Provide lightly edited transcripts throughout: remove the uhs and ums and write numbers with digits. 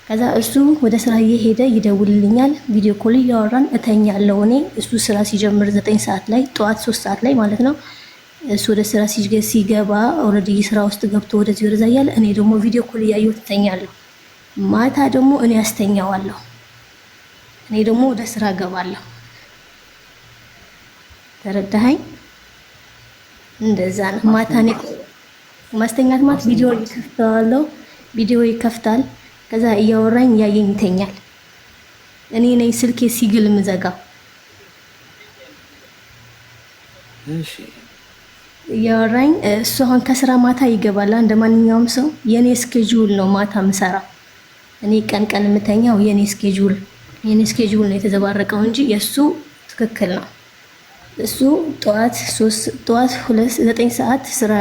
ከዛ እሱ ወደ ስራ እየሄደ ይደውልልኛል። ቪዲዮ ኮል እያወራን እተኛለሁ እኔ። እሱ ስራ ሲጀምር 9 ሰዓት ላይ ጠዋት 3 ሰዓት ላይ ማለት ነው። እሱ ወደ ስራ ሲገባ ኦልሬዲ ስራ ውስጥ ገብቶ ወደዚህ ወደዛ እያለ እኔ ደግሞ ቪዲዮ ኮል እያየሁ እተኛለሁ። ማታ ደግሞ እኔ አስተኛዋለሁ። እኔ ደግሞ ወደ ስራ እገባለሁ። ተረዳኸኝ? እንደዛ ነው። ማታ እኔ ማስተኛት ማለት ቪዲዮ ይከፍታለሁ። ቪዲዮ ይከፍታል። ከዛ እያወራኝ ያየኝ ይተኛል። እኔ ነኝ ስልኬ ሲግል ምዘጋው። እሺ እያወራኝ እሱ አሁን ከስራ ማታ ይገባል። እንደ ማንኛውም ሰው የኔ ስኬጁል ነው ማታ ምሰራ። እኔ ቀን ቀን የምተኛው የኔ ስኬጁል ነው የተዘባረቀው እንጂ የሱ ትክክል ነው። እሱ ጠዋት 9 ሰዓት ስራ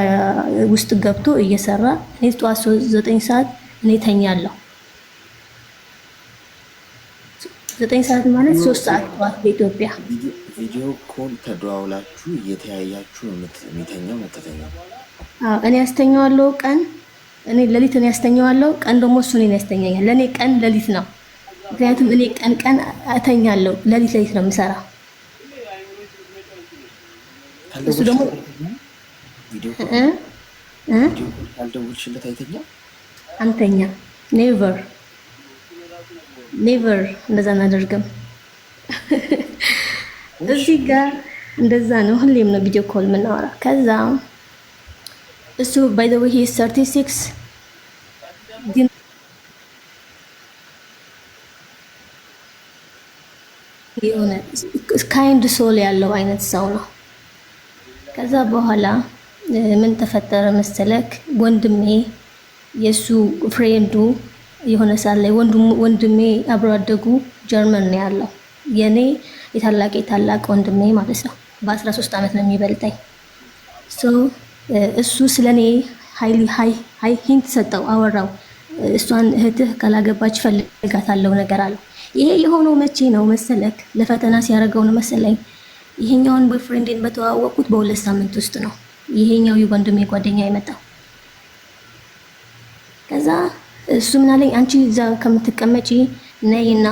ውስጥ ገብቶ እየሰራ እኔ ጠዋት 9 ሰዓት እኔ ተኛለሁ። 9 ሰዓት ማለት 3 ሰዓት ጠዋት በኢትዮጵያ። ቪዲዮ ኮል ተደዋውላችሁ እየተያያችሁ የሚተኛው መተኛው? አዎ እኔ ያስተኛዋለሁ ቀን፣ እኔ ሌሊት እኔ ያስተኛዋለሁ ቀን፣ ደግሞ እሱ እኔን ያስተኛኛል። ለኔ ቀን ሌሊት ነው። ምክንያቱም እኔ ቀን እተኛለሁ፣ ሌሊት ነው የምሰራው። እሱ ደግሞ ቪዲዮ ካልደውልሽለት አይተኛም? አንተኛ ኔቨር እንደዛ እናደርግም። እዚህ ጋር እንደዛ ነው። ሁሌም ነው ቪዲዮ ኮል የምናወራ። ከዛ እሱ ባይ ዘ ዌይ ሂ 36 ግን የሆነ ካይንድ ሶል ያለው አይነት ሰው ነው። ከዛ በኋላ ምን ተፈጠረ መሰለክ? ወንድሜ የሱ ፍሬንዱ የሆነ ሰዓት ላይ ወንድሜ አብሮ አደጉ ጀርመን ነው ያለው። የኔ የታላቅ ወንድሜ ማለት ነው። በ13 ዓመት ነው የሚበልጠኝ። እሱ ስለኔ ሃይ ሂንት ሰጠው፣ አወራው። እሷን እህትህ ካላገባች ፈልጋታለሁ ነገር አለው። ይሄ የሆነው መቼ ነው መሰለክ? ለፈተና ሲያደርገው ነው መሰለኝ። ይሄኛውን ቦይፍሬንድን በተዋወቁት በ2 ሳምንት ውስጥ ነው ይሄኛው የወንድሜ ጓደኛ የመጣው። ከዛ እሱ ምን አለኝ፣ አንቺ እዛ ከምትቀመጪ ነይና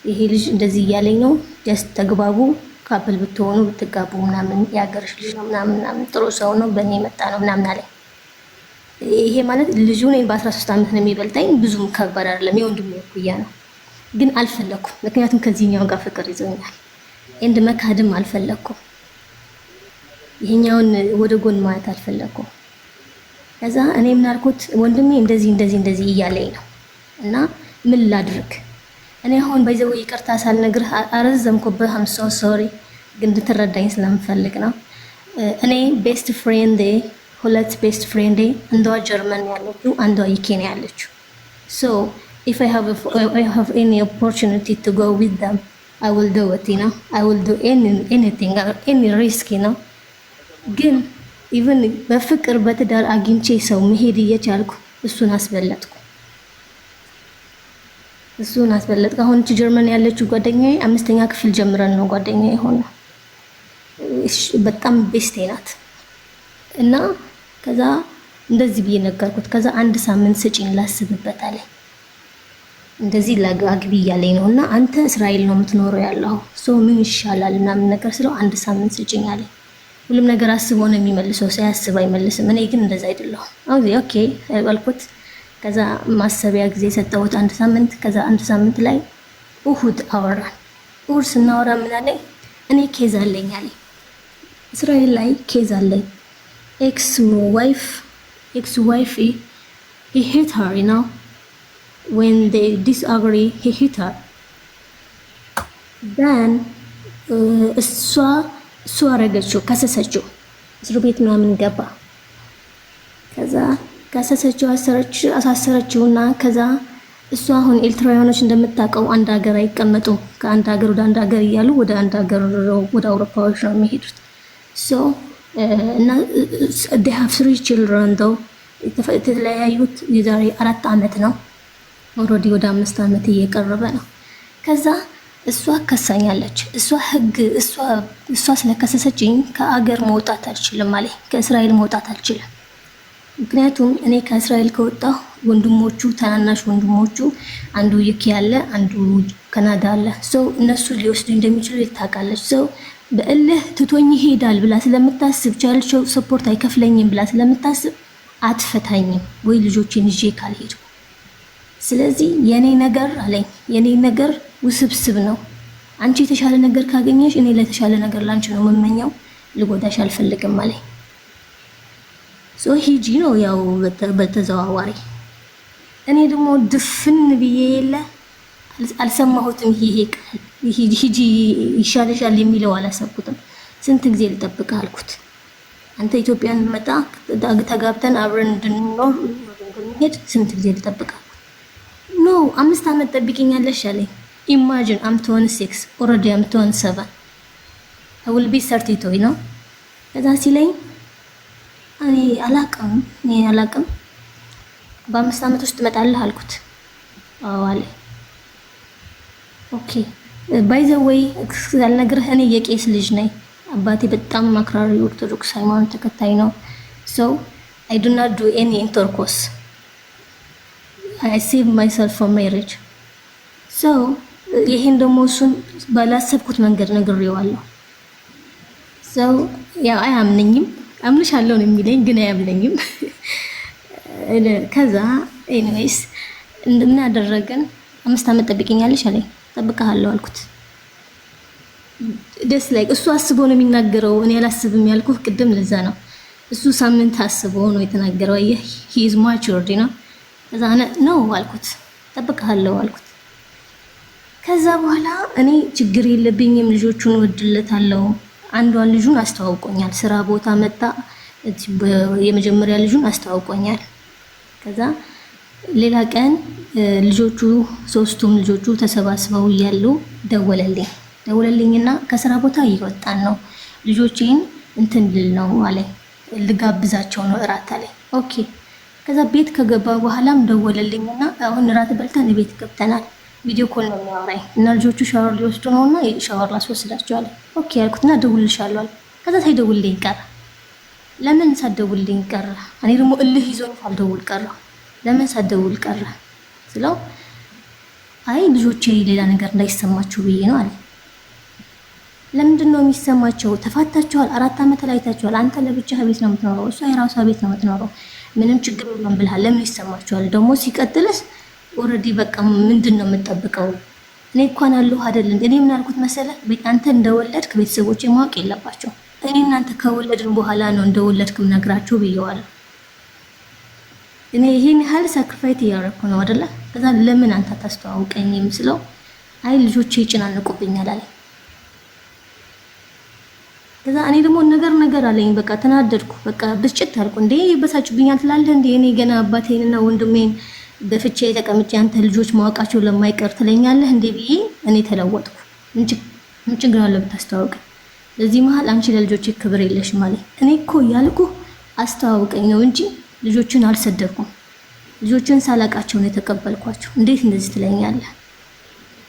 ይሄ ልጅ እንደዚህ እያለኝ ነው፣ ጀስት ተግባቡ፣ ካፕል ብትሆኑ ብትጋቡ ምናምን፣ ያገርሽ ልጅ ነው ምናምን ጥሩ ሰው ነው፣ በእኔ የመጣ ነው ምናምን አለኝ። ይሄ ማለት ልጁ እኔን በ13 ዓመት ነው የሚበልጠኝ፣ ብዙም ከባድ አይደለም፣ የወንድሜ እኩያ ነው። ግን አልፈለኩም፣ ምክንያቱም ከዚህኛው ጋር ፍቅር ይዞኛል። እንድ መካድም አልፈለኩም፣ ይሄኛውን ወደ ጎን ማየት አልፈለኩም። ከዛ እኔ ምን አልኩት፣ ወንድሜ እንደዚህ እያለኝ ነው እና ምን ላድርግ እኔ አሁን ባይዘው ይቅርታ ሳልነግርህ አረዘምኩብህ። አም ሶ ሶሪ፣ ግን እንድትረዳኝ ስለምፈልግ ነው። እኔ ሁለት ቤስት ፍሬንዴ አንዷ ጀርመን ያለችው፣ አንዷ ዩኬ ነው ያለችው። ሶ if I have any opportunity to go with them, I will do it, you know. I will do anything, any risk, you know. ግን ኢቭን በፍቅር በትዳር አግኝቼ ሰው መሄድ እየቻልኩ እሱን አስበለጥኩ። አሁን ጀርመን ያለችው ጓደኛዬ 5ኛ ክፍል ጀምረን ነው ጓደኛዬ ሆነ። በጣም ቤስቴ ናት። እና ከዛ እንደዚህ ብዬ ነገርኩት። ከዛ 1 ሳምንት ስጪኝ ላስብበት አለኝ። እንደዚህ አግቢ እያለኝ ነው እና አንተ እስራኤል ነው የምትኖረው ያለው፣ ሶ ምን ይሻላል ምናምን ነገር ስለው 1 ሳምንት ስጪኝ አለኝ። ሁሉም ነገር አስቦ ነው የሚመልሰው፣ ሳያስብ አይመልስም። እኔ ግን እንደዛ አይደለሁም። ኦኬ አልኩት። ከዛ ማሰቢያ ጊዜ ሰጠሁት 1 ሳምንት። ከዛ 1 ሳምንት ላይ እሁድ አወራን። እሁድ ስናወራ ምን አለኝ፣ እኔ ኬዝ አለኝ አለኝ፣ እስራኤል ላይ ኬዝ አለኝ። ኤክስ ዋይፍ he hit her, you know, when they disagree he hit her. Then እሷ አረገችው፣ ከሰሰችው፣ እስር ቤት ምናምን ገባ። ከዛ ከሰሰችው፣ አሳሰረችውና ከዛ እሷ አሁን ኤርትራውያኖች እንደምታውቀው አንድ ሀገር አይቀመጡም። ከአንድ ሀገር ወደ አንድ ሀገር እያሉ ወደ አንድ ሀገር ወደ አውሮፓዎች ነው የሚሄዱት። ሶ እና they have 3 children though የተለያዩት የዛሬ 4 ዓመት ነው። ኦልሬዲ ወደ 5 ዓመት እየቀረበ ነው። ከዛ እሷ ከሳኛለች። እሷ ስለከሰሰችኝ ከአገር መውጣት አልችልም አለኝ። ከእስራኤል መውጣት አልችልም። ምክንያቱም እኔ ከእስራኤል ከወጣሁ ወንድሞቹ ታናናሽ ወንድሞቹ አንዱ ዩኬ አለ፣ አንዱ ካናዳ አለ። ሰው እነሱ ሊወስዱ እንደሚችሉ ታውቃለች። ሰው በእልህ ትቶኝ ይሄዳል ብላ ስለምታስብ ቻይልድ ሰፖርት አይከፍለኝም ብላ ስለምታስብ አትፈታኝም ወይ ልጆችን ይዤ ካልሄድኩ። ስለዚህ የኔ ነገር አለኝ የኔ ነገር ውስብስብ ነው። አንቺ የተሻለ ነገር ካገኘሽ እኔ ለተሻለ ነገር ላንቺ ነው የምመኘው፣ ልጎዳሽ አልፈልግም አለኝ። ሂጂ ነው ያው በተዘዋዋሪ። እኔ ደግሞ ድፍን ብዬ የለ አልሰማሁትም። ይሄ ቃል ሂጂ ይሻለሻል የሚለው አላሰብኩትም። ስንት ጊዜ ልጠብቅ አልኩት። አንተ ኢትዮጵያን መጣ ተጋብተን አብረን እንድንኖር እንድንሄድ ስንት ጊዜ ልጠብቅ አልኩት። ኖ 5 ዓመት ጠብቂኛለሽ አለኝ። ኢማጂን አም 26 ኦልሬዲ አም 27 I will be 32 ነው። ከዛ ሲለኝ እኔ አላቅም በ5 ዓመት ውስጥ እመጣለሁ አልኩት። አዎ አለ። ኦኬ ባይ ዘ ዌይ ያልነግርህ እኔ የቄስ ልጅ ነኝ። አባቴ በጣም አክራሪ ኦርቶዶክስ ሃይማኖት ተከታይ ነው። so I do not do any intercourse. I save myself from marriage. so ይሄን ደግሞ እሱን ባላሰብኩት መንገድ ነግሬዋለሁ። so ያው አያምነኝም። አምንሻለሁ ነው የሚለኝ ግን አያምነኝም። ከዛ ኤኒዌይስ እንደምን አደረገን 5 ዓመት ጠብቂኛለሽ አለኝ። ጠብቀሃለሁ አልኩት። ደስ ላይ እሱ አስቦ ነው የሚናገረው፣ እኔ አላስብም ያልኩት ቅድም ለዛ ነው። እሱ ሳምንት አስቦ ነው የተናገረው። he is matured ነው። ከዛ ነው አልኩት። ጠብቀሃለሁ አልኩት። ከዛ በኋላ እኔ ችግር የለብኝም፣ ልጆቹን ወድለታለሁ። አንዷን ልጁን አስተዋውቆኛል። ስራ ቦታ መጣ የመጀመሪያ ልጁን አስተዋውቆኛል። ከዛ ሌላ ቀን ልጆቹ ሶስቱም ልጆቹ ተሰባስበው እያሉ ደወለልኝና ከስራ ቦታ እየወጣን ነው ልጆቼን እንትን ልል ነው አለኝ። ልጋብዛቸው ነው እራት አለኝ። ኦኬ። ከዛ ቤት ከገባ በኋላም ደወለልኝና አሁን እራት በልተን ቤት ገብተናል። ቪዲዮ ኮል ነው የሚያወራኝ እና ልጆቹ ሻወር ሊወስዱ ነውና ሻወር ላስወስዳቸው አለኝ። ኦኬ ያልኩትና ደውልልሻለሁ አለ። ከዛ ሳይደውልልኝ ቀረ። ለምን ሳትደውልልኝ ቀረ? እኔ ደግሞ እልህ ይዞኝ ሳልደውል ቀረሁ። ለምን ሳትደውል ቀረ ስለው አይ ልጆቼ ሌላ ነገር እንዳይሰማቸው ብዬ ነው አለ። ለምንድን ነው የሚሰማቸው? ተፋታችኋል፣ 4 ዓመት ተለያይታችኋል። አንተ ለብቻህ ቤት ነው የምትኖረው፣ እሷ የራሷ ቤት ነው የምትኖረው። ምንም ችግር የለም ብለሃል። ለምን ይሰማቸዋል? ደግሞ ሲቀጥልስ ኦልሬዲ በቃ ምንድን ነው የምጠብቀው? እኔ እንኳን አለሁ አይደል እንዴ? እኔ ምን አልኩት መሰለህ? አንተ እንደወለድክ ቤተሰቦቼ ማወቅ የለባቸው። እኔ እናንተ ከወለድን በኋላ ነው እንደወለድክም ነግራቸው ብየዋለሁ። እኔ ይሄን ያህል ሳክሪፋይስ እያደረኩ ነው አይደለ? ከዛ ለምን አንተ ታስተዋውቀኝም ስለው አይ ልጆቼ ይጨናነቁብኛል አለ። ከዛ እኔ ደግሞ ነገር አለኝ። በቃ ተናደድኩ። በቃ ብስጭት አልኩ። እንዴ ይበሳጭብኛል ትላለህ እንዴ? እኔ ገና አባቴንና ወንድሜን በፍቼ ተቀምጬ አንተ ልጆች ማወቃቸው ለማይቀር ትለኛለህ እንዴ ብዬ እኔ ተለወጥኩ። ምን ችግር አለ ብታስተዋውቀኝ? ለዚህ መሀል አንቺ ለልጆቼ ክብር የለሽም አለኝ። እኔ እኮ ያልኩ አስተዋውቀኝ ነው እንጂ ልጆችን አልሰደብኩም። ልጆችን ሳላቃቸው ነው የተቀበልኳቸው። እንዴት እንደዚህ ትለኛለህ?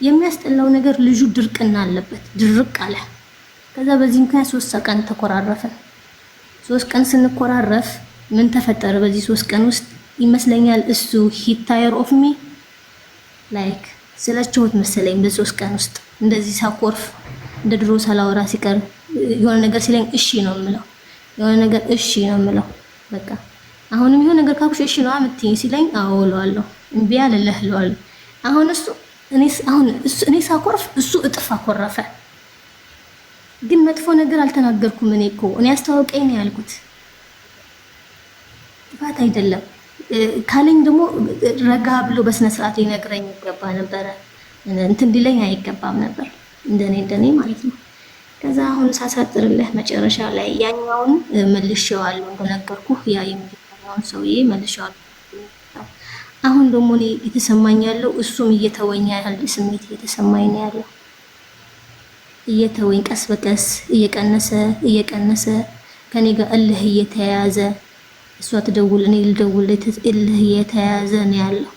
የሚያስጠላው ነገር ልጁ ድርቅና አለበት። ድርቅ አለ። ከዛ በዚህ ምክንያት 3 ቀን ተኮራረፈን። 3 ቀን ስንኮራረፍ ምን ተፈጠረ? በዚህ 3 ቀን ውስጥ ይመስለኛል እሱ he tired of me like ስለቸውት መሰለኝ። በ3 ቀን ውስጥ እንደዚህ ሳኮርፍ እንደ ድሮ ሳላወራ ሲቀር የሆነ ነገር ሲለኝ እሺ ነው የምለው፣ የሆነ ነገር እሺ ነው የምለው። በቃ አሁንም የሆነ ነገር ካልኩሽ እሺ ነው አምጥኝ ሲለኝ አዎ እለዋለሁ፣ እምቢ አልልህ እለዋለሁ። አሁን እኔ ሳኮርፍ እሱ እጥፍ አኮረፈ። ግን መጥፎ ነገር አልተናገርኩም። እኔ አስተዋውቀኝ ነው ያልኩት። ጥፋት አይደለም ካለኝ ደግሞ ረጋ ብሎ በስነ ስርዓት ሊነግረኝ ይገባ ነበረ። እንትን ሊለኝ አይገባም ነበር፣ እንደኔ ማለት ነው። ከዛ አሁን ሳሳጥርልህ መጨረሻ ላይ ያኛውን መልሼዋለሁ እንደነገርኩህ፣ ያ የሚያውን ሰውዬ መልሼዋለሁ። አሁን ደግሞ እኔ የተሰማኝ ያለው እሱም እየተወኝ ያለ ስሜት እየተሰማኝ ነው ያለው። እየተወኝ ቀስ በቀስ እየቀነሰ ከኔ ጋር እልህ እየተያያዘ እሷ ትደውል እኔ ልደውል እልህ እየተያያዘ ነው ያለው።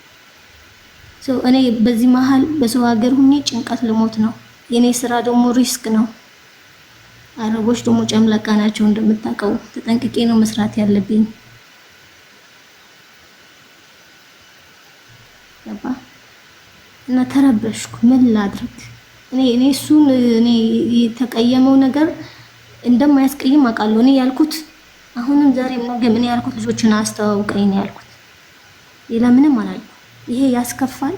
እኔ በዚህ መሀል በሰው ሀገር ሁኜ ጭንቀት ልሞት ነው። የኔ ስራ ደግሞ ሪስክ ነው። አረቦች ደግሞ ጨምላቃ ናቸው እንደምታውቀው። ተጠንቅቄ ነው መስራት ያለብኝ። እና ተረበሽኩ። ምን ላድርግ? እኔ እሱን እኔ የተቀየመው ነገር እንደማያስቀይም አውቃለሁ። እኔ ያልኩት አሁንም ዛሬም ነገ ምን ያልኩት ልጆችን አስተዋውቀኝ ነው ያልኩት። ሌላ ምንም አላልኩም። ይሄ ያስከፋል።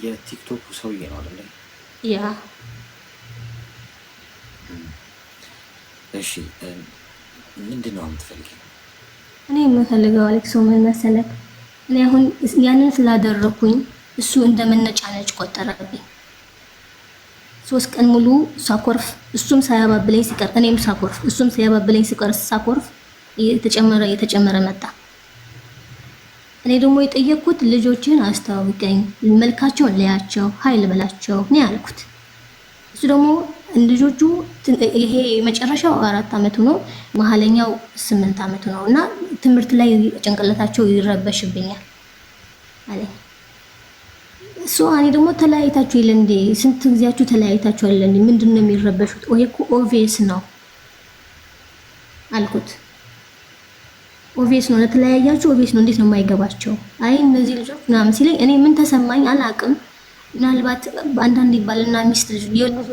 የቲክቶክ ሰውዬ ነው አይደል? ያ እሺ፣ ምንድን ነው የምትፈልጊው? እኔ የምፈልገው አሌክሶ ምን መሰለክ፣ እኔ አሁን ያንን ስላደረኩኝ እሱ እንደመነጫነጭ ቆጠረብኝ። 3 ቀን ሙሉ ሳኮርፍ እሱም ሳያባብለኝ ሲቀር እኔም ሳኮርፍ እሱም ሳያባብለኝ ሲቀር ሳኮርፍ እየተጨመረ መጣ። እኔ ደግሞ የጠየቅኩት ልጆችን አስተዋውቀኝ፣ መልካቸውን ለያቸው፣ ኃይል በላቸው ነው ያልኩት። እሱ ደግሞ ልጆቹ ይሄ መጨረሻው 4 አመቱ ነው፣ መሀለኛው 8 አመቱ ነው እና ትምህርት ላይ ጭንቅላታቸው ይረበሽብኛል አለኝ። እሱ እኔ ደግሞ ተለያይታችሁ የለ እንዴ? ስንት ጊዜያችሁ ተለያይታችሁ አለ እንዴ? ምንድነው የሚረበሹት? ወይ እኮ ኦቪየስ ነው አልኩት። ኦቪየስ ነው ለተለያያችሁ፣ ኦቪየስ ነው። እንዴት ነው የማይገባቸው? አይ እነዚህ ልጆች ምናምን ሲለኝ እኔ ምን ተሰማኝ አላውቅም። ምናልባት አንዳንድ ባልና ሚስት ልጅ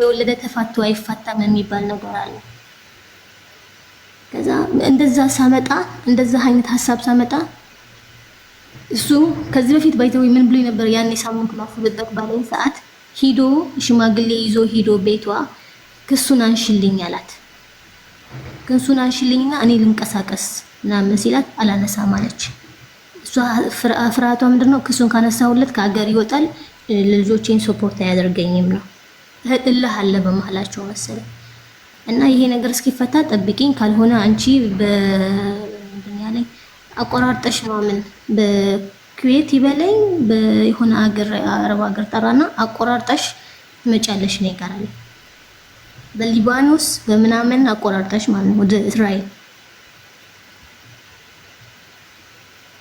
የወለደ ተፋቶ አይፋታም የሚባል ነገር አለ። ከዛ እንደዛ አይነት ሀሳብ ሳመጣ እሱ ከዚህ በፊት ባይተው ምን ብሎ ነበር? ያኔ ሳምንት ማፍለጠቅ ባለኝ ሰዓት ሂዶ ሽማግሌ ይዞ ሂዶ ቤቷ ክሱን አንሽልኝ አላት። ክሱን አንሽልኝና እኔ ልንቀሳቀስ ምናምን ሲላት አላነሳም አለች። እሷ ፍርሃቷ ምንድነው? ክሱን ካነሳሁለት ከሀገር ይወጣል፣ ልጆቼን ሰፖርት አያደርገኝም ነው። እልህ አለ በመሀላቸው መሰለኝ። እና ይሄ ነገር እስኪፈታ ጠብቂኝ፣ ካልሆነ አንቺ በምንድን ያለኝ አቆራርጠሽ ምናምን በኩዌት ይበለኝ በሆነ ሀገር አረብ ሀገር ጠራና አቆራርጠሽ ትመጫለሽ ነው ይቀራል። በሊባኖስ በምናምን አቆራርጠሽ ማለት ወደ እስራኤል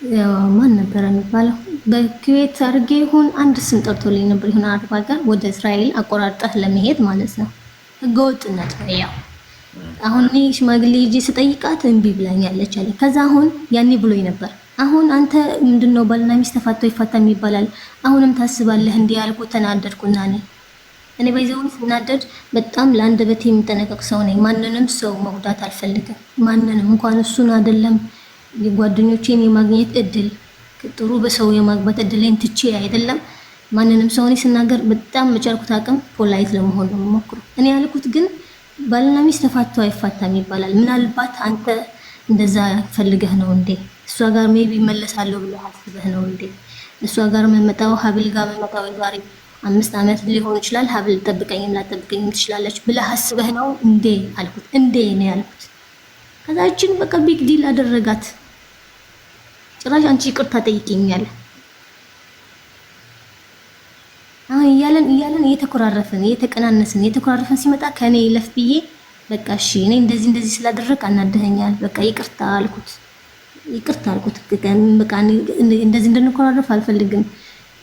ያው ማን ነበር የሚባለው? በኩዌት አድርጌ ይሁን አንድ ስም ጠርቶልኝ ነበር። ይሁን አረብ ሀገር ወደ እስራኤል አቆራርጠህ ለመሄድ ማለት ነው። ህገወጥነት ነው ያው። አሁን እኔ ሽማግሌ ሂጂ ስጠይቃት እምቢ ብላኛለች አለ። ከዛ አሁን ያኔ ብሎኝ ነበር። አሁን አንተ ምንድነው ባልና ሚስት ተፋተው ይፋታም ይባላል፣ አሁንም ታስባለህ እንዲህ ያልኩት። ተናደድኩና እኔ ባይዘው ስናደድ በጣም ለአንደበቴ የምጠነቀቅ ሰው ነኝ። ማንንም ሰው መጉዳት አልፈልግም። ማንንም እንኳን እሱን አይደለም የጓደኞቼን የማግኘት እድል ጥሩ በሰው የማግባት እድሌን ትቼ አይደለም ማንንም ሰው እኔ ስናገር በጣም በቻልኩት አቅም ፖላይት ለመሆን ነው የምሞክረው። እኔ ያልኩት ግን ባልና ሚስት ተፋተው አይፋታም ይባላል። ምናልባት አንተ እንደዛ ፈልገህ ነው እንዴ? እሷ ጋር ሜቢ መለሳለሁ ብለህ አስበህ ነው እንዴ? እሷ ጋር መመጣው ሀብል ጋር መመጣው ዛሬ 5 አመት ሊሆን ይችላል። ሀብል ጠብቀኝም ላጠብቀኝም ትችላለች ብለህ አስበህ ነው እንዴ አልኩት። እንዴ ነው ያልኩት። ከዛችን በቃ ቢግ ዲል አደረጋት። ጭራሽ አንቺ ይቅርታ ጠይቂኛል። እያለን እየተኮራረፍን ሲመጣ ከኔ ይለፍ ብዬ በቃ እሺ እኔ እንደዚህ ስላደረክ አናደኸኛል፣ በቃ ይቅርታ አልኩት። በቃ እንደዚህ እንድንኮራረፍ አልፈልግም።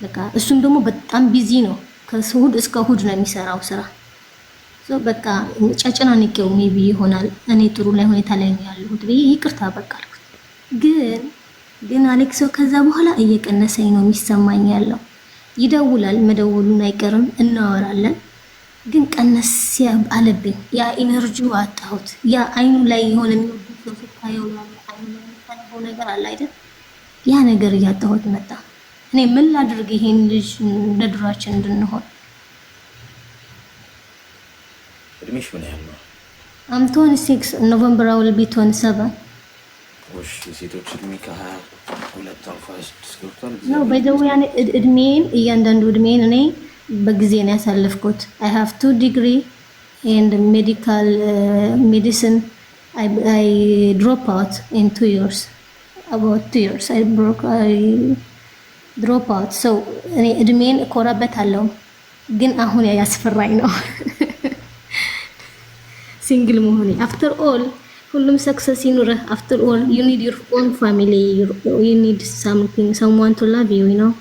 በቃ እሱም ደግሞ በጣም ቢዚ ነው። ከእሑድ እስከ እሑድ ነው የሚሰራው ስራ። በቃ ጫጭናንቄው ሜቢ ይሆናል እኔ ጥሩ ላይ ሁኔታ ላይ ነው ያለሁት ብዬ ይቅርታ በቃ አልኩት። ግን አሌክሶ ከዛ በኋላ እየቀነሰኝ ነው የሚሰማኝ ያለው። ይደውላል፣ መደወሉን አይቀርም፣ እናወራለን። ግን ቀነስ አለብኝ። ያ ኢነርጂው አጣሁት። ያ አይኑ ላይ የሆነ የሚወደው ስታየው ያለ አይኑ ላይ የሚፈልገው ነገር አለ አይደል? ያ ነገር እያጣሁት መጣ። እኔ ምን ላድርግ ይሄን ልጅ እንደ ድሯችን እንድንሆን? እድሜሽ ምን ያህል ነው? I'm 26 ኖቨምበር I will be 27 ወሽ ሴቶች እድሜ ከ22 አልፎ 26 ገብቷል ነው። በደው ያኔ እድሜን እያንዳንዱ እድሜን እኔ በጊዜ ነው ያሳለፍኩት። I have 2 degree and medical medicine. I drop out in 2 years. About 2 years I drop out. So እኔ እድሜን እኮራበታለሁ፣ ግን አሁን ያስፈራኝ ነው ሲንግል መሆኔ። after all ሁሉም ሰክሰስ ይኑርህ። after all you need your own family, you need someone to love you, you know.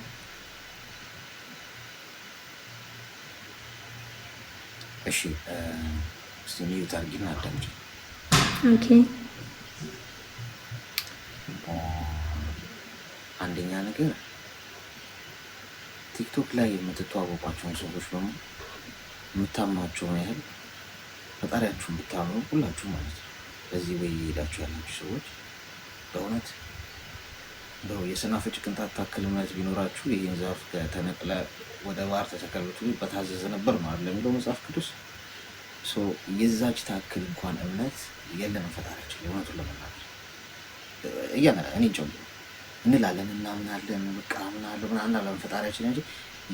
እሺ ስሚዩ ታርጊና አዳምጪ። ኦኬ አንደኛ ነገር ቲክቶክ ላይ የምትተዋወቋቸውን ሰዎች በሙሉ የምታምኗቸውን ያህል ፈጣሪያችሁን ብታምኑ ሁላችሁ ማለት ነው። በዚህ ወይ ሄዳችሁ ያላችሁ ሰዎች በእውነት እንደው የሰናፍጭ ቅንጣት ታክል እምነት ቢኖራችሁ ይህን ዛፍ ከተነቅለ ወደ ባህር ተሰቀሉት በታዘዘ ነበር ነው አለ የሚለው መጽሐፍ ቅዱስ። የዛች ታክል እንኳን እምነት የለንም ፈጣሪያችን። እውነቱን ለመናገር እኔ ጨምሮ እንላለን እናምናለን፣ በቃ ምናለን ምናምን ፈጣሪያችን እንጂ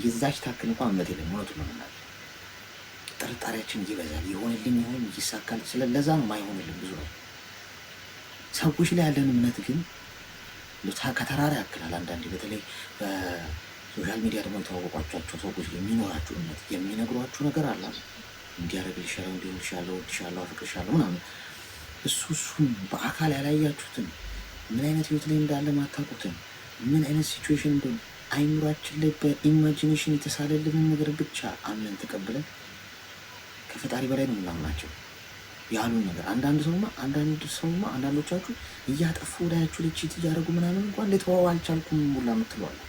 የዛች ታክል እንኳን እምነት የለም። እውነቱን ለመናገር ጥርጣሬያችን ይበዛል። የሆንልኝ ይሆን ይሳካል፣ ስለለዛ ነው ማይሆንልን ብዙ ነው። ሰዎች ላይ ያለን እምነት ግን ከተራራ ያክላል። አንዳንዴ በተለይ በሶሻል ሚዲያ ደግሞ የተዋወቋቸው ሰዎች የሚኖራችሁ እምነት የሚነግሯችሁ ነገር አለ። እንዲያደርግልሻለሁ፣ እንዲሆንልሻለሁ፣ እወድሻለሁ፣ አፍቅርሻለሁ ምናምን እሱን በአካል ያላያችሁትን ምን አይነት ህይወት ላይ እንዳለ ማታውቁትን ምን አይነት ሲቹዌሽን እንደሆነ አይምሯችን ላይ በኢማጂኔሽን የተሳለልንን ነገር ብቻ አምነን ተቀብለን ከፈጣሪ በላይ ነው የምናምናቸው ያሉን ነገር። አንዳንዶቻችሁ እያጠፉ ወዳያችሁ ልችት እያደረጉ ምናምን እንኳን ልተዋው አልቻልኩም ሙላ ምትለዋለ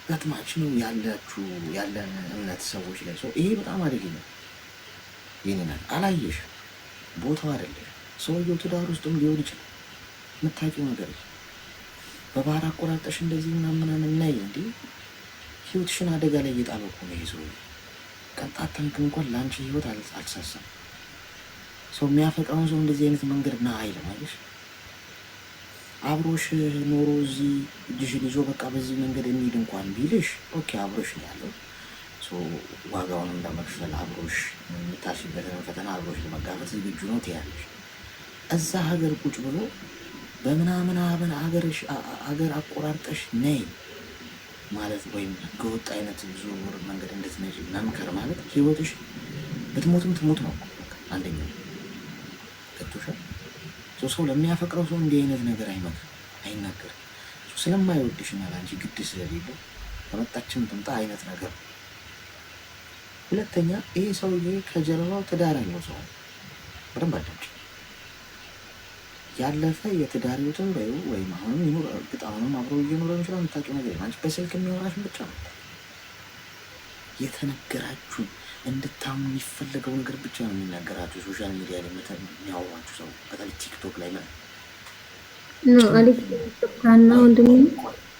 ገጥማች ነው ያለን እምነት ሰዎች ላይ ሰው ይሄ በጣም አደገኛ ነው። ይህንን አላየሽ ቦታው አይደለሽ። ሰውየው ትዳር ውስጥም ሊሆን ይችላል የምታውቂው ነገር በባህር አቆራርጠሽ እንደዚህ ምናምን እናይ እንዲ ህይወትሽን አደጋ ላይ እየጣለው እኮ ነው ይሄ ሰው። ቅንጣት ታክል እንኳን ለአንቺ ህይወት አልሳሳም። ሰው የሚያፈቅረውን ሰው እንደዚህ አይነት መንገድ ና አይልም አይደል? አብሮሽ ኖሮ እዚህ እጅሽን ይዞ በቃ በዚህ መንገድ የሚሄድ እንኳን ቢልሽ ኦኬ አብሮሽ ነው ያለው። ዋጋውንም ለመክፈል አብሮሽ የምታልፊበትን ፈተና አብሮሽ ለመጋፈጥ ዝግጁ ነው ትያለሽ። እዛ ሀገር ቁጭ ብሎ በምናምን ሀገር አቆራርጠሽ ነይ ማለት ወይም ህገወጥ አይነት ዝውውር መንገድ እንድትነጂ መምከር ማለት ህይወትሽ ብትሞትም ትሞት ነው። አንደኛው ገብቶሻል። ሰው ለሚያፈቅረው ሰው እንዲህ አይነት ነገር አይናገርም። ስለማይወድሽና ለአንቺ ግድ ስለሌለው ከመጣችም ትምጣ አይነት ነገር። ሁለተኛ ይህ ሰውዬ ከጀርባው ትዳር ያለው ሰው በደንብ አዳምጪ። ያለፈ የትዳር ህይወትን በዩ ወይም አሁንም ይኖር እርግጥ አሁንም አብሮ እየኖረ ይችላል። የምታውቂው ነገር አንቺ በስልክ የሚያወራሽን ብቻ ነው የተነገራችሁ እንድታምኑ የሚፈለገው ነገር ብቻ ነው የሚናገራችሁ። ሶሻል ሚዲያ ላይ የሚያወሯችሁ ሰው በተለይ ቲክቶክ ላይ ማለት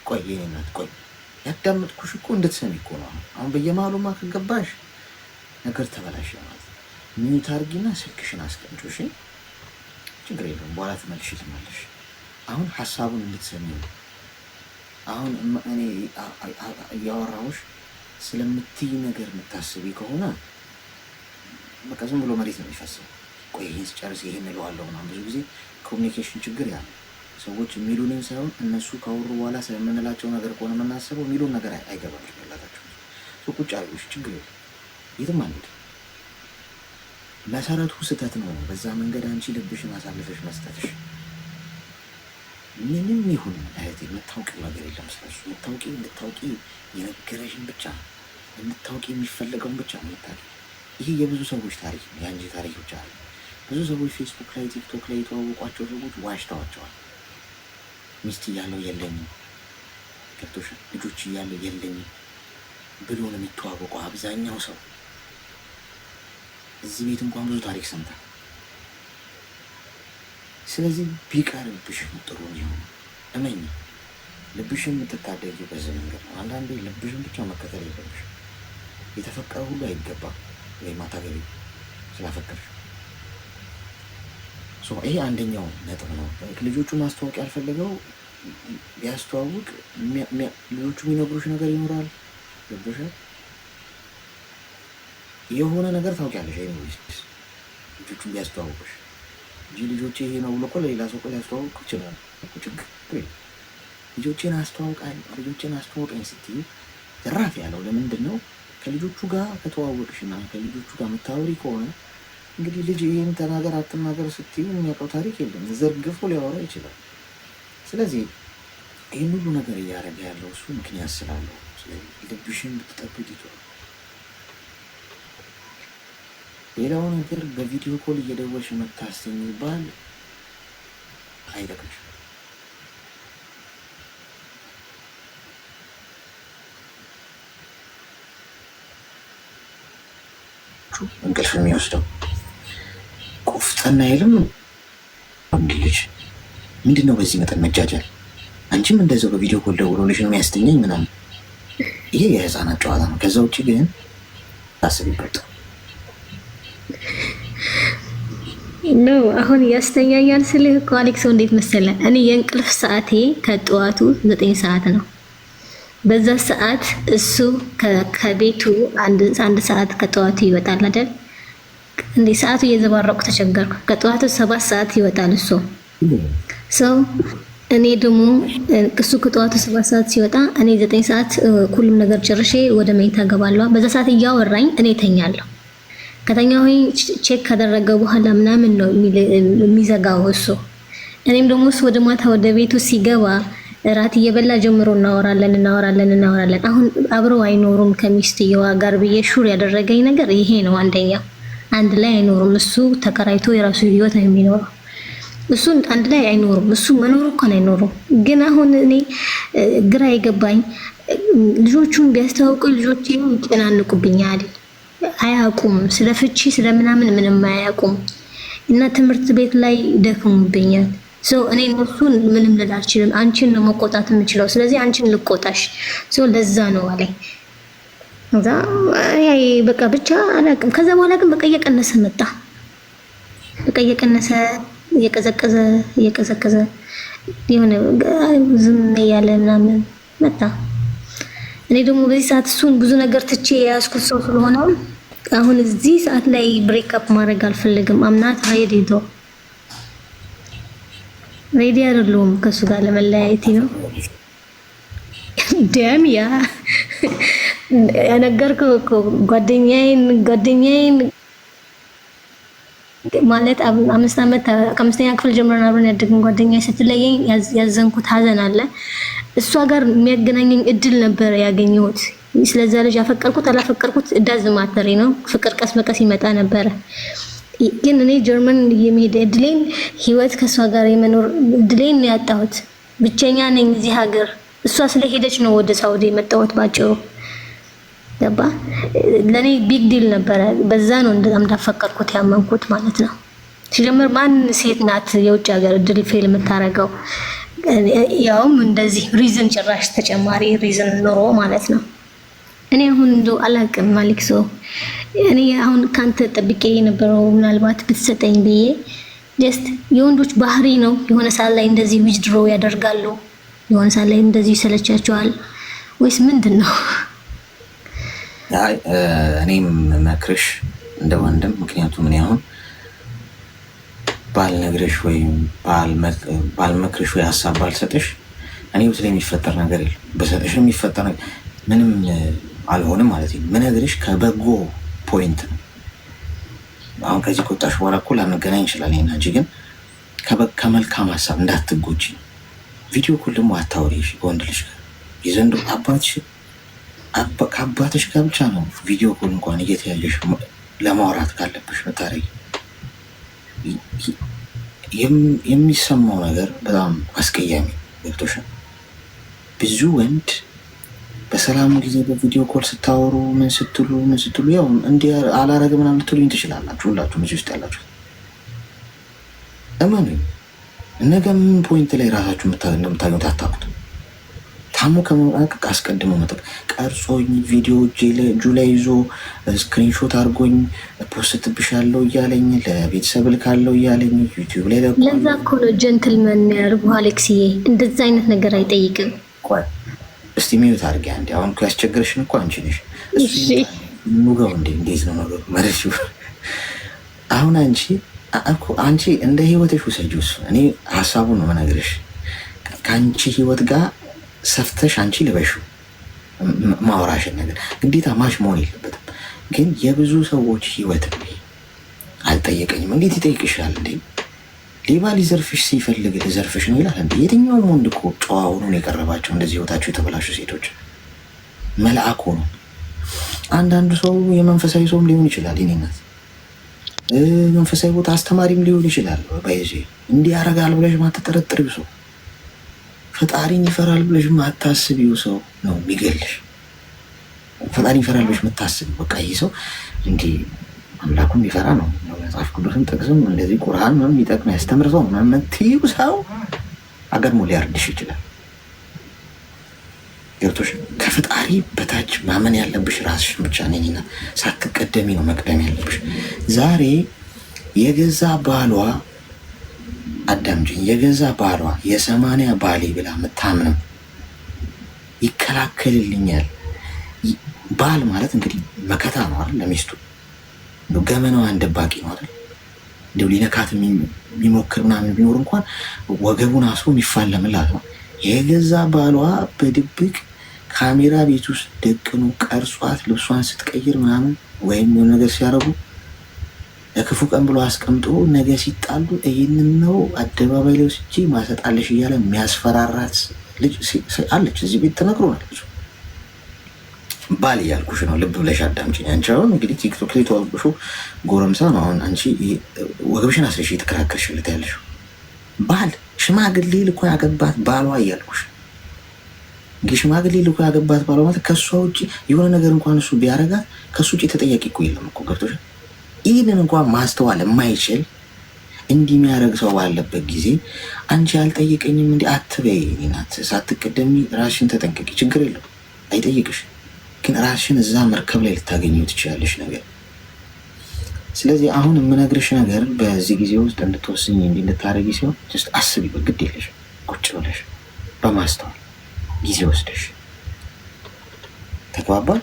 ቆይ የኔ እናት ቆይ ያዳመጥኩሽ እኮ እንድትሰሚ እኮ ነው። አሁን በየመሀሉማ ከገባሽ ነገር ተበላሽ ማለት ነው። ሚዩት አድርጊና ስልክሽን አስቀምጪው እሺ። ችግር የለውም በኋላ ትመልሽ። አሁን ሀሳቡን እንድትሰሚ ነው። አሁን እኔ እያወራሁሽ ስለምትይ ነገር የምታስቢ ከሆነ በቃ ዝም ብሎ መሬት ነው የሚፈሰው። ቆይ ይህን ስጨርስ ይህን እለዋለሁ ምናምን። ብዙ ጊዜ ኮሚኒኬሽን ችግር ያለ ሰዎች የሚሉንን ሳይሆን እነሱ ካወሩ በኋላ ስለምንላቸው ነገር ከሆነ የምናስበው የሚሉን ነገር አይገባም። ጭንቅላታቸው ቁጭ አድርጎሽ ችግር የለም የትም አንሄድ። መሰረቱ ስህተት ነው። በዛ መንገድ አንቺ ልብሽን አሳልፈሽ መስጠትሽ ምንም ይሁን እህቴ የምታውቂው ነገር የለም ስለሱ። እንድታውቂ የነገረሽን ብቻ እንድታውቂ የሚፈለገውን ብቻ ነው የምታውቂው። ይሄ የብዙ ሰዎች ታሪክ ነው፣ የአንቺ ታሪክ ብቻ አለ። ብዙ ሰዎች ፌስቡክ ላይ ቲክቶክ ላይ የተዋወቋቸው ሰዎች ዋሽተዋቸዋል። ሚስት እያለው የለኝም፣ ገብቶሻል፣ ልጆች እያለው የለኝም ብሎ ነው የሚተዋወቀው አብዛኛው ሰው። እዚህ ቤት እንኳን ብዙ ታሪክ ሰምታል። ስለዚህ ቢቀርብሽ ጥሩ ነው። እመኝ ልብሽን የምትታደጊው በዚህ መንገድ ነው። አንዳንዴ ልብሽን ብቻ መከተል የለብሽ። የተፈቀረ ሁሉ አይገባም ወይም አታገቢ ስላፈቀርሽ። ይሄ አንደኛው ነጥብ ነው። ልጆቹ ማስተዋወቅ ያልፈለገው ቢያስተዋውቅ ልጆቹ የሚነግሩሽ ነገር ይኖራል። ልብሻል የሆነ ነገር ታውቂያለሽ። አይኖርስ ልጆቹን ቢያስተዋውቅሽ እንጂ ልጆቼ ይሄ ነው ብሎ እኮ ለሌላ ሰው ሊያስተዋውቅ ይችላል። ችግር ልጆቼን አስተዋውቀኝ ስትይ ዘራፍ ያለው ለምንድን ነው? ከልጆቹ ጋር ከተዋወቅሽና ከልጆቹ ጋር የምታወሪ ከሆነ እንግዲህ ልጅ ይህን ተናገር አትናገር ስትይ የሚያውቀው ታሪክ የለም፣ ዘርግፎ ሊያወራ ይችላል። ስለዚህ ይህን ሁሉ ነገር እያደረገ ያለው እሱ ምክንያት ስላለው፣ ስለዚህ ልብሽን ብትጠብቅ ይችላል። ሌላው ነገር በቪዲዮ ኮል እየደወልሽ መታሰኝ ይባል አይጠቅምሽም። ታውቃላችሁ እንቅልፍ የሚወስደው ቆፍጠና አይልም። ልጅ ምንድን ነው በዚህ መጠን መጃጃል? አንቺም እንደዛው በቪዲዮ ኮል ደውሎልሽ ነው የሚያስተኛኝ ምናምን። ይሄ የህፃናት ጨዋታ ነው። ከዛ ውጭ ግን ታስቢበት ነው። አሁን ያስተኛኛል ስልህ እኮ አሌክሶ እንዴት መሰለህ፣ እኔ የእንቅልፍ ሰዓቴ ከጠዋቱ 9 ሰዓት ነው። በዛ ሰዓት እሱ ከቤቱ አንድ ሰዓት ከጠዋቱ ይወጣል አይደል እንዴ? ሰዓቱ እየዘባረቁ ተቸገርኩ። ከጠዋቱ 7 ሰዓት ይወጣል እሱ ሰው። እኔ ደግሞ እሱ ከጠዋቱ 7 ሰዓት ሲወጣ እኔ 9 ሰዓት ሁሉም ነገር ጨርሼ ወደ መኝታ ገባለሁ። በዛ ሰዓት እያወራኝ እኔ ተኛለሁ። ከተኛው ቼክ ካደረገ በኋላ ምናምን ነው የሚዘጋው እሱ። እኔም ደግሞ እሱ ወደ ማታ ወደ ቤቱ ሲገባ እራት እየበላ ጀምሮ እናወራለን። አሁን አብረው አይኖሩም ከሚስትየዋ ጋር ብዬ ሹር ያደረገኝ ነገር ይሄ ነው። አንደኛ አንድ ላይ አይኖሩም። እሱ ተከራይቶ የራሱ ህይወት ነው የሚኖረው። እሱ አንድ ላይ አይኖሩም። እሱ መኖር እንኳን አይኖሩም። ግን አሁን እኔ ግራ የገባኝ ልጆቹን ቢያስተዋውቁ ልጆቼ ይጨናንቁብኛል። አያውቁም ስለ ፍቺ ስለምናምን ምንም አያውቁም። እና ትምህርት ቤት ላይ ደክሙብኛል። እኔ እነሱን ምንም ልል አልችልም። አንቺን ነው መቆጣት የምችለው። ስለዚህ አንቺን ልቆጣሽ ለዛ ነው አለኝ። እዛ በቃ ብቻ አላውቅም። ከዛ በኋላ ግን በቃ እየቀነሰ መጣ። በቃ እየቀዘቀዘ የሆነ ዝም ያለ ምናምን መጣ። እኔ ደግሞ በዚህ ሰዓት እሱን ብዙ ነገር ትቼ የያዝኩት ሰው ስለሆነ አሁን እዚህ ሰዓት ላይ ብሬክ አፕ ማድረግ አልፈልግም። አምናት ሬዲ አይደለሁም ከሱ ጋር ለመለያየት ነው። ደም ያነገርከው እኮ ጓደኛዬን ማለት 5 ዓመት ከአምስተኛ ክፍል ጀምረን አብረን ያደግን ጓደኛዬ ስትለየኝ ያዘንኩት ሀዘን አለ። እሷ ጋር የሚያገናኘኝ እድል ነበር ያገኘሁት። ስለዛ ልጅ አፈቀርኩት አላፈቀርኩት እዳዝ ማተሪ ነው። ፍቅር ቀስ በቀስ ይመጣ ነበረ። ግን እኔ ጀርመን የመሄድ እድሌን ህይወት ከሷ ጋር የመኖር እድሌን ያጣሁት ብቸኛ ነኝ እዚህ ሀገር። እሷ ስለሄደች ነው ወደ ሳውዲ የመጣሁት ባጭሩ። ገባ? ለኔ ቢግ ዲል ነበረ። በዛ ነው እንዳፈቀርኩት ያመንኩት ማለት ነው። ሲጀምር ማን ሴት ናት የውጭ ሀገር እድል ፌል የምታረገው? ያውም እንደዚህ ሪዝን ጭራሽ ተጨማሪ ሪዝን ኖሮ ማለት ነው። እኔ አሁን እንደው አላውቅም አሌክሶ፣ እኔ አሁን ካንተ ጠብቄ የነበረው ምናልባት ብትሰጠኝ ብዬ ጀስት የወንዶች ባህሪ ነው። የሆነ ሰዓት ላይ እንደዚህ ዊዝድሮ ያደርጋሉ፣ የሆነ ሰዓት ላይ እንደዚህ ይሰለቻቸዋል ወይስ ምንድን ነው? እኔም መክርሽ እንደ ወንድም፣ ምክንያቱም እኔ አሁን ባልነግርሽ ወይም ባልመክርሽ ወይ ሀሳብ ባልሰጥሽ እኔ ውስጥ የሚፈጠር ነገር የለም። በሰጥሽ የሚፈጠር ምንም አልሆንም ማለት ነው። ምነግርሽ ከበጎ ፖይንት ነው። አሁን ከዚህ ከወጣሽ በኋላ እኮ ላንገናኝ እንችላለን እና እንጂ ግን ከመልካም ሀሳብ እንዳትጎጂ። ቪዲዮ ኮል ደግሞ አታወሪ ከወንድ ልጅ ጋር የዘንድሮ ከአባትሽ ጋር ብቻ ነው ቪዲዮ ኮል እንኳን እየተያየሽ ለማውራት ካለብሽ መታረጊ። የሚሰማው ነገር በጣም አስቀያሚ ገብቶሻል። ብዙ ወንድ በሰላም ጊዜ በቪዲዮ ኮል ስታወሩ ምን ስትሉ ያው እንዲህ አላረግ ምናምን ልትሉኝ ትችላላችሁ። ሁላችሁም እዚህ ውስጥ ያላችሁ እመኑኝ፣ ነገ ምን ፖይንት ላይ ራሳችሁ እንደምታገኙት አታውቁት። ታሞ ከመውጣት አስቀድሞ መጠቅ ቀርጾኝ ቪዲዮ እጁ ላይ ይዞ ስክሪንሾት አድርጎኝ ፖስትብሻለሁ እያለኝ ለቤተሰብ ልካለሁ እያለኝ ዩቲዩብ ላይ ለዛ እኮ ነው ጀንትልመን ያርጉ። አሌክስዬ እንደዛ አይነት ነገር አይጠይቅም። እስቲ ሚዩት አድርጊ አንዴ። አሁን እኮ ያስቸገረሽን እኮ አንቺ ነሽ። እሺ ሙጋው እንዴት ነው ነገሩ? ማለት አሁን አንቺ እንደ ህይወትሽ ውሰጂው። እኔ ሀሳቡን ነው የምነግርሽ። ከአንቺ ህይወት ጋር ሰፍተሽ አንቺ ልበሹ ማውራሽን ነገር ግዴታ ማሽ መሆን የለበትም። ግን የብዙ ሰዎች ህይወት አልጠየቀኝም። እንዴት ይጠይቅሻል እንዴ? ሌባ ሊዘርፍሽ ሲፈልግ ሊዘርፍሽ ነው ይላል እንዴ? የትኛውም ወንድ እኮ ጨዋ ሆኖ ነው የቀረባቸው እንደዚህ ህይወታቸው የተበላሹ ሴቶች። መልአክ ሆኖ አንዳንዱ ሰው የመንፈሳዊ ሰውም ሊሆን ይችላል። ይኔናት መንፈሳዊ ቦታ አስተማሪም ሊሆን ይችላል። ባይዜ እንዲህ ያደርጋል ብለሽ ማትጠረጥሪው ሰው፣ ፈጣሪን ይፈራል ብለሽ ማታስቢው ሰው ነው የሚገልሽ። ፈጣሪን ይፈራል ብለሽ የምታስቢው በቃ ይህ ሰው እንዲህ አምላኩን የሚፈራ ነው። መጽሐፍ ቅዱስም ጥቅስም እንደዚህ ቁርአን ምንም የሚጠቅም ያስተምር ሰው ምትዩ ሰው አገር ሞ ሊያርድሽ ይችላል። ገብቶሽ ከፈጣሪ በታች ማመን ያለብሽ ራስሽ ብቻ ነኝና ሳትቀደሚ ነው መቅደም ያለብሽ። ዛሬ የገዛ ባሏ አዳምጪኝ፣ የገዛ ባሏ የ80 ባሌ ብላ የምታምነው ይከላከልልኛል። ባል ማለት እንግዲህ መከታ ነው አይደል? ለሚስቱ ገመናዋን ደባቂ ነው አይደል? እንዲሁ ሊነካት የሚሞክር ምናምን ቢኖር እንኳን ወገቡን አስሮ የሚፋለምላት ነው። የገዛ ባሏ በድብቅ ካሜራ ቤት ውስጥ ደቅኖ ቀርጿት ልብሷን ስትቀይር ምናምን ወይም የሆነ ነገር ሲያደርጉ ለክፉ ቀን ብሎ አስቀምጦ ነገ ሲጣሉ ይህንን ነው አደባባይ ላይ ወስጄ ማሰጣለሽ እያለ የሚያስፈራራት ልጅ አለች። እዚህ ቤት ተነግሮናል። ብዙ ባል እያልኩሽ ነው፣ ልብ ብለሽ አዳምጪኝ። አንቺ አሁን እንግዲህ ቲክቶክ ላይ ተዋብሾ ጎረምሳ ነው። አሁን አንቺ ወገብሽን አስረሽ እየተከራከርሽለት ያለሽው ባል ሽማግሌ ልኮ ያገባት ባሏ እያልኩሽ እንግዲህ ሽማግሌ ልኮ ያገባት ባሏ ማለት ከእሷ ውጭ የሆነ ነገር እንኳን እሱ ቢያደርጋት ከእሱ ውጭ የተጠያቂ እኮ የለም እኮ ገብቶሻል። ይህንን እንኳን ማስተዋል የማይችል እንዲህ የሚያደርግ ሰው ባለበት ጊዜ አንቺ ያልጠየቀኝም እንዲህ አትበይ። ናት ሳትቀደሚ ራስሽን ተጠንቀቂ። ችግር የለም አይጠይቅሽ፣ ግን ራስሽን እዛ መርከብ ላይ ልታገኘው ትችላለሽ ነገር። ስለዚህ አሁን የምነግርሽ ነገር በዚህ ጊዜ ውስጥ እንድትወስኝ እንዲህ እንድታደርጊ ሲሆን ጀስት አስቢ። ግድ የለሽ ቁጭ ብለሽ በማስተዋል ጊዜ ወስደሽ ተግባባል።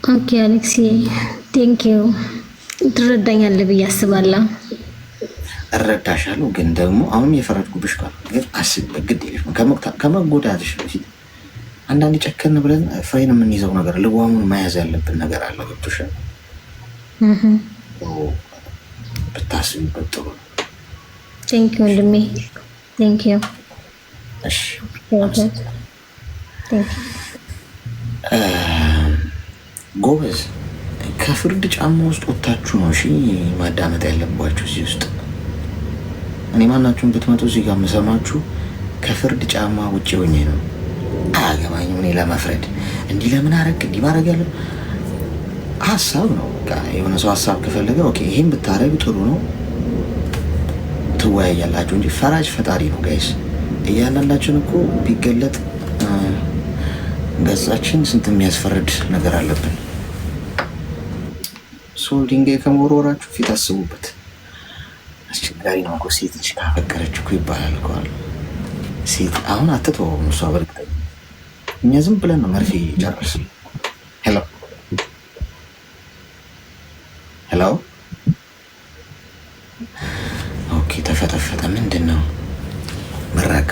ኦኬ አሌክሲ ቴንኪው። ትረዳኛለህ ብዬ አስባለሁ። እረዳሻለሁ፣ ግን ደግሞ አሁን የፈረድኩብሽ ቃል ግን አስቢበት። ግድ የለሽ ከመጎዳትሽ በፊት አንዳንድ ጨከን ብለን ፍሬን የምንይዘው ነገር ልጓሙን መያዝ ያለብን ነገር አለ። ገብቶሻል? ብታስቢበት ጥሩ ነው። ቴንኪው ወንድሜ ቴንኪው። እሺ ጎበዝ። ከፍርድ ጫማ ውስጥ ወጥታችሁ ነው እሺ ማዳመጥ ያለባችሁ። እዚህ ውስጥ እኔ ማናችሁን ብትመጡ እዚህ ጋር የምሰማችሁ ከፍርድ ጫማ ውጭ ሆኜ ነው። አያገባኝም እኔ ለመፍረድ እንዲህ ለምን አረግ እንዲህ ማድረግ ያለ ሀሳብ ነው። በቃ የሆነ ሰው ሀሳብ ከፈለገ ኦኬ ይሄን ብታረግ ጥሩ ነው ትወያያላችሁ እንጂ ፈራጅ ፈጣሪ ነው ጋይስ። እያንዳንዳችን እኮ ቢገለጥ ገጻችን ስንት የሚያስፈርድ ነገር አለብን። ሶል ድንጋይ ከመወርወራችሁ ፊት አስቡበት። አስቸጋሪ ነው እኮ ሴት ልጅ ካፈቀረች እኮ ይባላል እኮ ሴት አሁን አትተወውም እሷ በርግጠኛ እኛ ዝም ብለን ነው መርፌ ጨርስ። ሄሎ ሄሎ ኦኬ ተፈጠፈጠ። ምንድን ነው መራካ